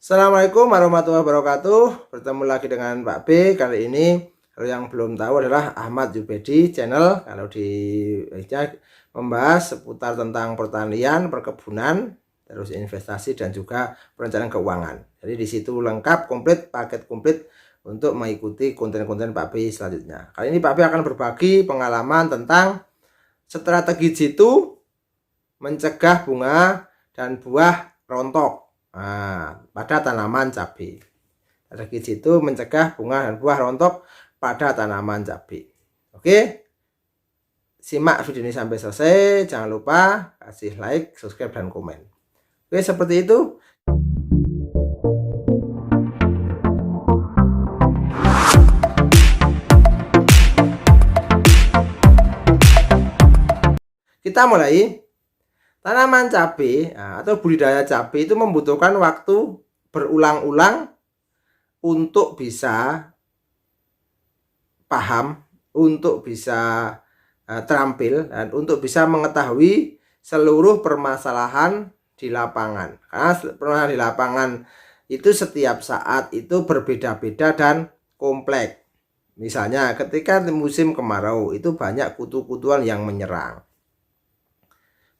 Assalamualaikum warahmatullahi wabarakatuh. Bertemu lagi dengan Pak B. Kali ini kalau yang belum tahu adalah Ahmad Jubedi channel. Kalau di membahas seputar tentang pertanian, perkebunan, terus investasi dan juga perencanaan keuangan. Jadi di situ lengkap, komplit, paket komplit untuk mengikuti konten-konten Pak B selanjutnya. Kali ini Pak B akan berbagi pengalaman tentang strategi jitu mencegah bunga dan buah rontok pada tanaman cabai. Strategi jitu mencegah bunga dan buah rontok pada tanaman cabai. Oke, simak video ini sampai selesai. Jangan lupa kasih like, subscribe, dan komen. Oke, seperti itu. Kita mulai. Tanaman cabai atau budidaya cabai itu membutuhkan waktu berulang-ulang untuk bisa paham, untuk bisa terampil, dan untuk bisa mengetahui seluruh permasalahan di lapangan. Karena permasalahan di lapangan itu setiap saat itu berbeda-beda dan kompleks. Misalnya ketika musim kemarau itu banyak kutu-kutuan yang menyerang.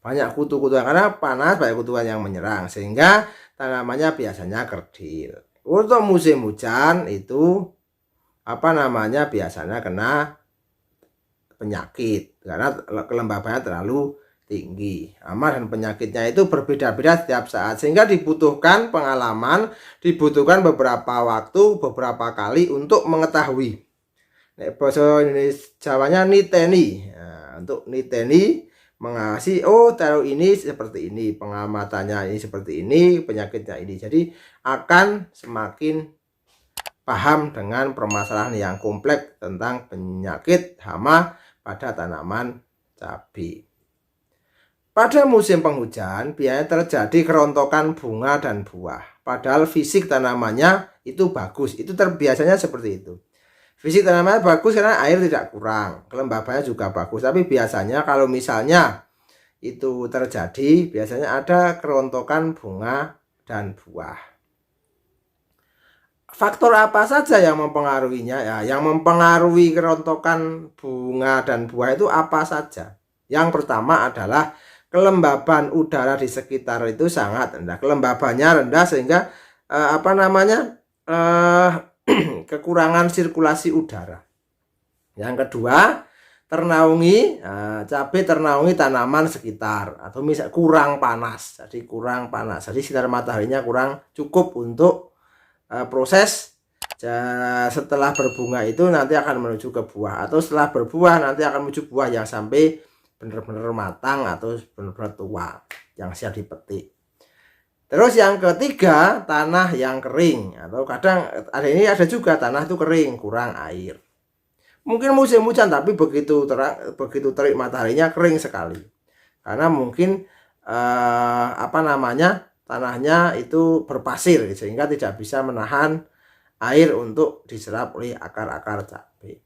Banyak kutu-kutuan karena panas, banyak kutuan yang menyerang sehingga tanamannya biasanya kerdil. Untuk musim hujan itu biasanya kena penyakit karena kelembabannya terlalu tinggi. Hama dan penyakitnya itu berbeda-beda setiap saat sehingga dibutuhkan pengalaman, dibutuhkan beberapa waktu, beberapa kali untuk mengetahui. Bahasa Indonesia Jawanya niteni. Untuk niteni mengawasi, taruh ini seperti ini, pengamatannya ini seperti ini, penyakitnya ini. Jadi akan semakin paham dengan permasalahan yang kompleks tentang penyakit hama pada tanaman cabai. Pada musim penghujan biasanya terjadi kerontokan bunga dan buah. Padahal fisik tanamannya itu bagus. Itu biasanya seperti itu. Fisik tanamannya bagus karena air tidak kurang, kelembabannya juga bagus. Tapi biasanya kalau misalnya itu terjadi, biasanya ada kerontokan bunga dan buah. Faktor apa saja yang mempengaruhinya? Ya, yang mempengaruhi kerontokan bunga dan buah itu apa saja? Yang pertama adalah kelembaban udara di sekitar itu sangat rendah. Kelembabannya rendah sehingga kekurangan sirkulasi udara. Yang kedua, cabai ternaungi tanaman sekitar atau misal kurang panas. Jadi sinar mataharinya kurang cukup untuk proses setelah berbunga itu nanti akan menuju ke buah, atau setelah berbuah nanti akan menuju buah yang sampai benar-benar matang atau benar-benar tua yang siap dipetik. Terus yang ketiga, tanah yang kering, atau kadang ada juga tanah itu kering, kurang air. Mungkin musim hujan tapi begitu terik mataharinya kering sekali. Karena mungkin tanahnya itu berpasir sehingga tidak bisa menahan air untuk diserap oleh akar-akar cabai.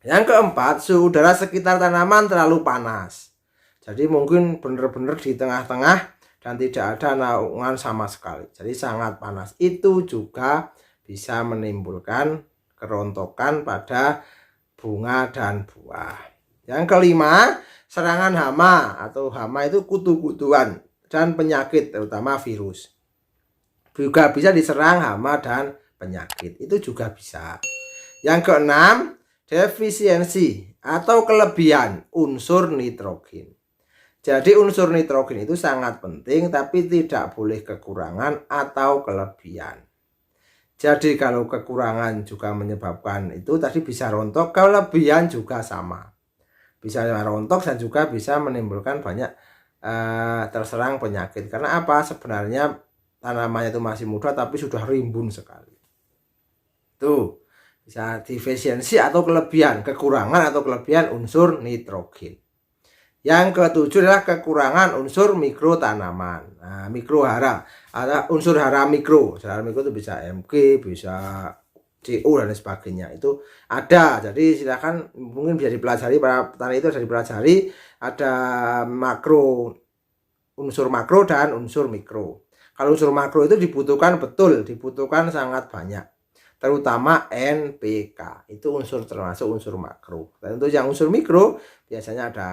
Yang keempat, suhu udara sekitar tanaman terlalu panas. Jadi mungkin benar-benar di tengah-tengah dan tidak ada naungan sama sekali. Jadi sangat panas. Itu juga bisa menimbulkan kerontokan pada bunga dan buah. Yang kelima, serangan hama atau hama itu kutu-kutuan dan penyakit terutama virus. Juga bisa diserang hama dan penyakit. Itu juga bisa. Yang keenam, defisiensi atau kelebihan unsur nitrogen. Jadi unsur nitrogen itu sangat penting tapi tidak boleh kekurangan atau kelebihan. Jadi kalau kekurangan juga menyebabkan itu tadi bisa rontok, kelebihan juga sama. Bisa rontok dan juga bisa menimbulkan banyak terserang penyakit. Karena apa? Sebenarnya tanamannya itu masih muda tapi sudah rimbun sekali. Tuh, bisa defisiensi atau kelebihan, kekurangan atau kelebihan unsur nitrogen. Yang ketujuh adalah kekurangan unsur mikro tanaman. Nah, mikro hara, ada unsur hara mikro. Hara mikro itu bisa Mg, bisa CO dan sebagainya. Itu ada. Jadi silakan mungkin bisa dipelajari, para petani itu bisa dipelajari. Ada makro, unsur makro dan unsur mikro. Kalau unsur makro itu dibutuhkan betul, dibutuhkan sangat banyak. Terutama NPK, itu unsur termasuk unsur makro. Dan untuk yang unsur mikro biasanya ada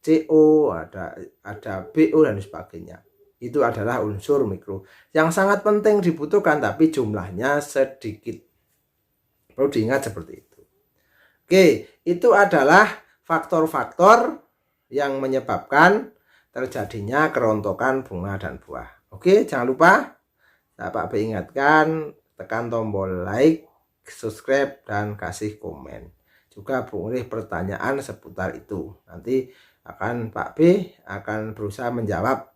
CO, ada BO dan sebagainya. Itu adalah unsur mikro yang sangat penting dibutuhkan tapi jumlahnya sedikit. Perlu diingat seperti itu. Oke, itu adalah faktor-faktor yang menyebabkan terjadinya kerontokan bunga dan buah. Oke, jangan lupa Pak B ingatkan, tekan tombol like, subscribe, dan kasih komen. Juga boleh pertanyaan seputar itu. Nanti Pak B akan berusaha menjawab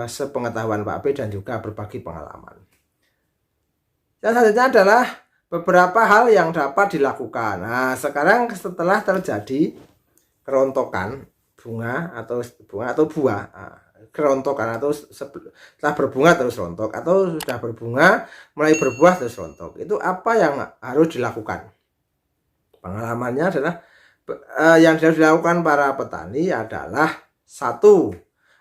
sepengetahuan Pak B dan juga berbagi pengalaman. Yang selanjutnya adalah beberapa hal yang dapat dilakukan. Nah, sekarang setelah terjadi kerontokan bunga atau buah, kerontokan atau setelah berbunga terus rontok atau sudah berbunga mulai berbuah terus rontok, itu apa yang harus dilakukan? Pengalamannya adalah yang harus dilakukan para petani adalah 1.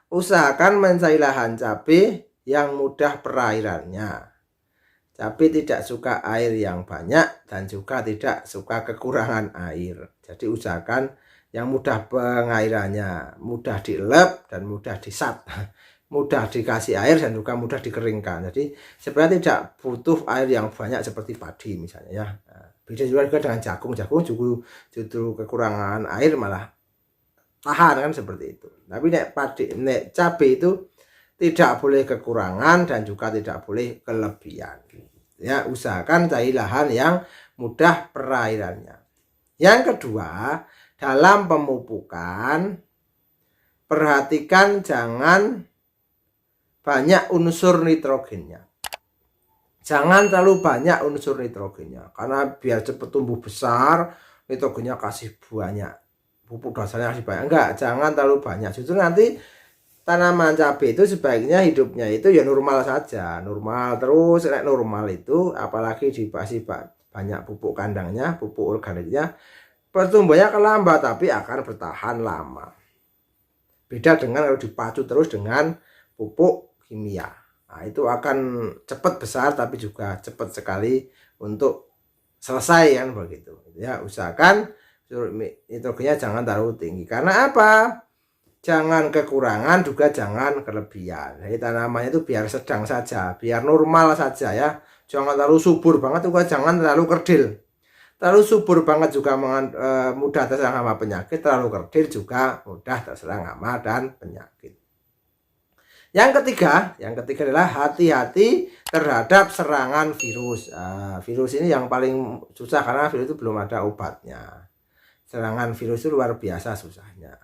Usahakan mencari lahan cabai yang mudah perairannya. Cabai tidak suka air yang banyak dan juga tidak suka kekurangan air. Jadi usahakan yang mudah pengairannya, mudah dielep dan mudah disat, mudah dikasih air dan juga mudah dikeringkan. Jadi sebenarnya tidak butuh air yang banyak seperti padi misalnya ya. Beda juga dengan jagung justru kekurangan air malah tahan kan seperti itu. Tapi nek cabai itu tidak boleh kekurangan dan juga tidak boleh kelebihan. Ya, usahakan cari lahan yang mudah perairannya. Yang kedua, dalam pemupukan perhatikan jangan banyak unsur nitrogennya. Jangan terlalu banyak unsur nitrogennya karena biar cepat tumbuh besar, nitrogennya kasih banyak. Pupuk dasarnya kasih banyak. Enggak, jangan terlalu banyak. Justru nanti tanaman cabai itu sebaiknya hidupnya itu ya normal saja, normal terus. Normal itu apalagi dikasih banyak pupuk kandangnya, pupuk organiknya, pertumbuhannya akan lambat tapi akan bertahan lama. Beda dengan kalau dipacu terus dengan pupuk kimia. Nah, itu akan cepat besar tapi juga cepat sekali untuk selesai kan begitu. Ya, usahakan nitrogennya jangan terlalu tinggi. Karena apa? Jangan kekurangan juga jangan kelebihan. Jadi tanamannya itu biar sedang saja, biar normal saja ya. Jangan terlalu subur banget juga jangan terlalu kerdil. Terlalu subur banget juga mudah terserang hama penyakit, terlalu kerdil juga mudah terserang hama dan penyakit. Yang ketiga adalah hati-hati terhadap serangan virus. Virus ini yang paling susah karena virus itu belum ada obatnya. Serangan virus itu luar biasa susahnya.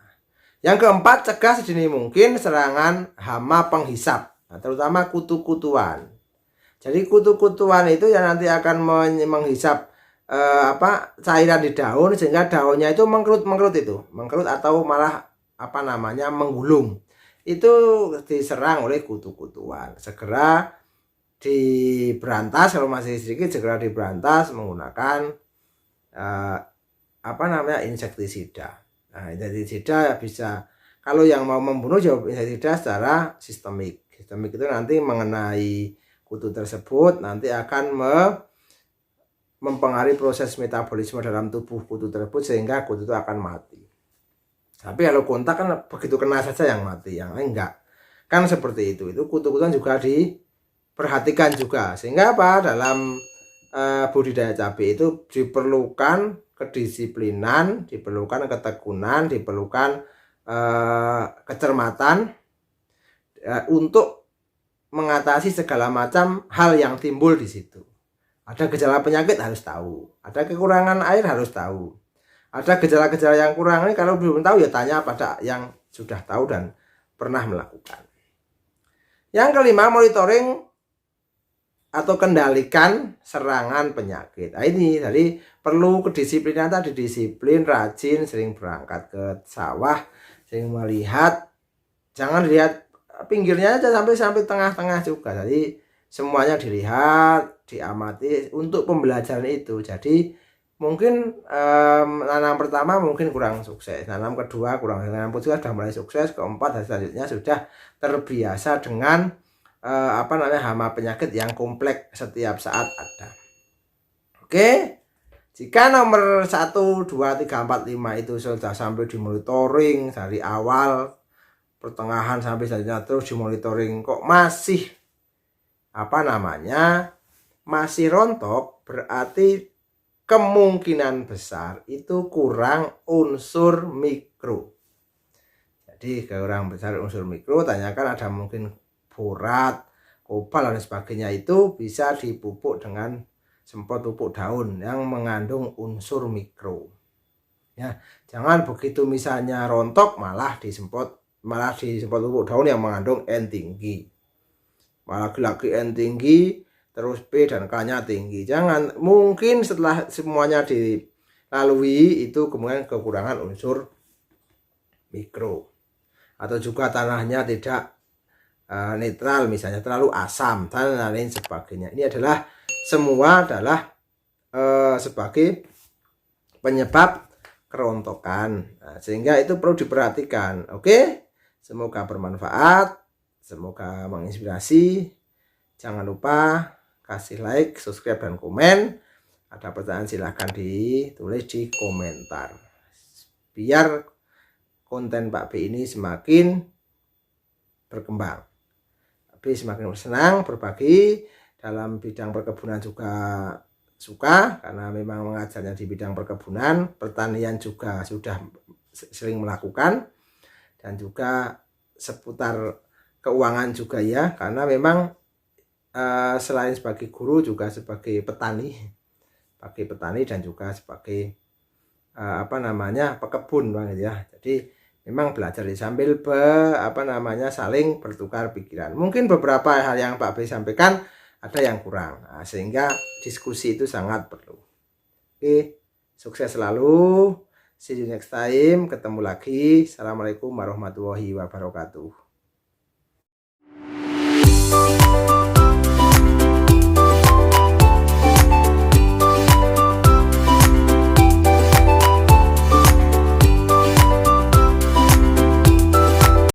Yang keempat, cegah sedini mungkin serangan hama penghisap, terutama kutu-kutuan. Jadi kutu-kutuan itu yang nanti akan menghisap cairan di daun sehingga daunnya itu mengkerut atau malah menggulung. Itu diserang oleh kutu-kutuan. Segera diberantas, kalau masih sedikit segera diberantas menggunakan insektisida. Nah, insektisida bisa, kalau yang mau membunuh jauh insektisida secara sistemik. Sistemik itu nanti mengenai kutu tersebut nanti akan mempengaruhi proses metabolisme dalam tubuh kutu tersebut sehingga kutu itu akan mati. Tapi kalau kontak kan begitu kena saja yang mati, yang lain enggak. Kan seperti itu. Itu kutu-kutuan juga diperhatikan juga. Sehingga dalam budidaya cabai itu diperlukan kedisiplinan, diperlukan ketekunan, diperlukan kecermatan untuk mengatasi segala macam hal yang timbul di situ. Ada gejala penyakit harus tahu, ada kekurangan air harus tahu, ada gejala-gejala yang kurang ini kalau belum tahu ya tanya pada yang sudah tahu dan pernah melakukan. Yang kelima, monitoring atau kendalikan serangan penyakit. Nah, ini jadi perlu kedisiplinan tadi, disiplin, rajin, sering berangkat ke sawah, sering melihat, jangan lihat pinggirnya aja sampai tengah-tengah juga. Jadi semuanya dilihat, diamati untuk pembelajaran itu. Jadi mungkin nanam pertama mungkin kurang sukses, nanam kedua kurang, nanam kedua sudah mulai sukses, keempat dan selanjutnya sudah terbiasa dengan hama penyakit yang kompleks setiap saat ada. Oke, jika nomor 1, 2, 3, 4, 5 itu sudah sampai dimonitoring dari awal, pertengahan sampai selanjutnya terus dimonitoring kok masih masih rontok, berarti kemungkinan besar itu kurang unsur mikro. Jadi kurang besar unsur mikro, tanyakan ada mungkin borat, kobalt dan sebagainya, itu bisa dipupuk dengan semprot pupuk daun yang mengandung unsur mikro. Ya, jangan begitu misalnya rontok malah disemprot pupuk daun yang mengandung N tinggi. Malah lagi N tinggi terus P dan K-nya tinggi. Jangan, mungkin setelah semuanya dilalui itu kemudian kekurangan unsur mikro. Atau juga tanahnya tidak netral, misalnya terlalu asam dan lain sebagainya. Ini adalah semua adalah sebagai penyebab kerontokan. Nah, sehingga itu perlu diperhatikan. Oke, semoga bermanfaat, semoga menginspirasi. Jangan lupa kasih like, subscribe, dan komen. Ada pertanyaan silahkan ditulis di komentar, biar konten Pak B ini semakin berkembang. Pak B semakin senang berbagi dalam bidang perkebunan, juga suka karena memang mengajarnya di bidang perkebunan, pertanian juga sudah sering melakukan, dan juga seputar keuangan juga ya, karena memang selain sebagai guru juga sebagai petani dan juga sebagai pekebun Bang ya. Jadi memang belajar sambil saling bertukar pikiran. Mungkin beberapa hal yang Pak B sampaikan ada yang kurang, sehingga diskusi itu sangat perlu. Oke, sukses selalu. See you next time. Ketemu lagi. Assalamualaikum warahmatullahi wabarakatuh.